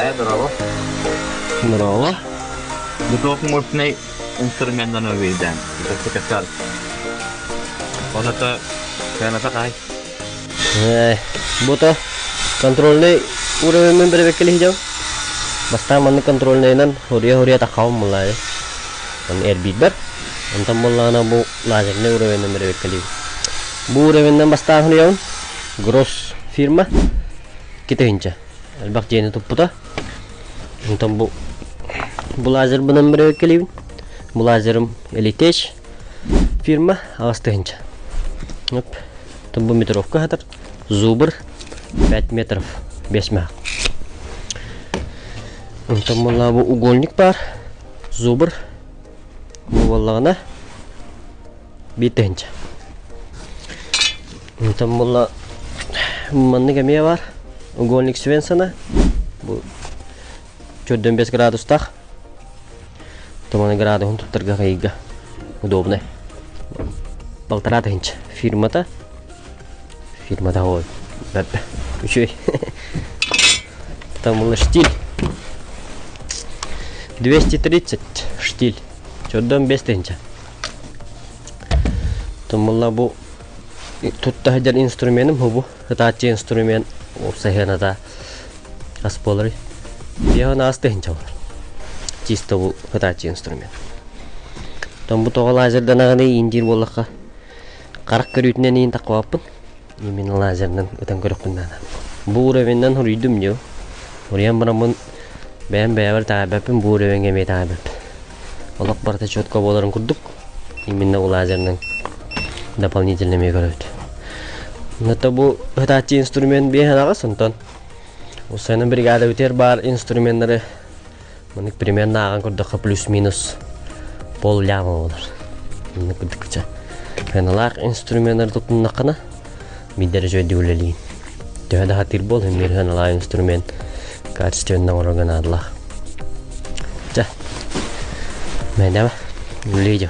Здравия, здорово. Здорово. Готов мощный инструмент на новый день. Это все каскад. Вот это кайна такая. Бута контрольный уровень berwekil hijau. Basta man controlnya nan huria takau mulai. Man airbit bar. Antam mulai na bu lajar ne urawin berwekil. Bu urawin nan basta huria gross firma kita hinca. Albak jene tu puta. Antam bu lajar benan berwekil. Bu lajarum elitesh firma asta hinca. Оп. Там метровка хатар. Зубр 5 метров без мяг. Там мала угольник пар. Зубр. Муллагана битенча. Там мала манны кемия бар. Угольник Свенсона. 14 градус так. Там градус он тут торгайга. Удобно. 1,5 инч. Фирма-то вот. Еще там был штиль 230 штиль. Чудом без тенча. Там был тут таджар инструментом хубу. Это инструмент усахена та асполри. Я на астенча. Чисто был это инструмент. Там был лазер данаганы инжир боллака. Карак көрүтүнөн ийин такаппын. Мен лазерден өтөн көрөкпүн. Бу уровеньден хүрүйдүм жо. Уриям барамын. Мен бэвер таабаппын бу уровеньге мей таабап. Олок барта чётко боларын курдук. Именно лазерден дополнительно мей көрөт. Нато бу хатачи инструмент беханага сонтон. Усайна бригада өтер бар инструменттери. Мыник примерно аган курдукка плюс-минус пол ляма болор. Мыник курдукча. Феналак инструменттер тутуннакана бидер жойду улелин. Төһөдө хатир бол хемир феналак инструмент качественно органадлах. Жа. Мен дема улейжем.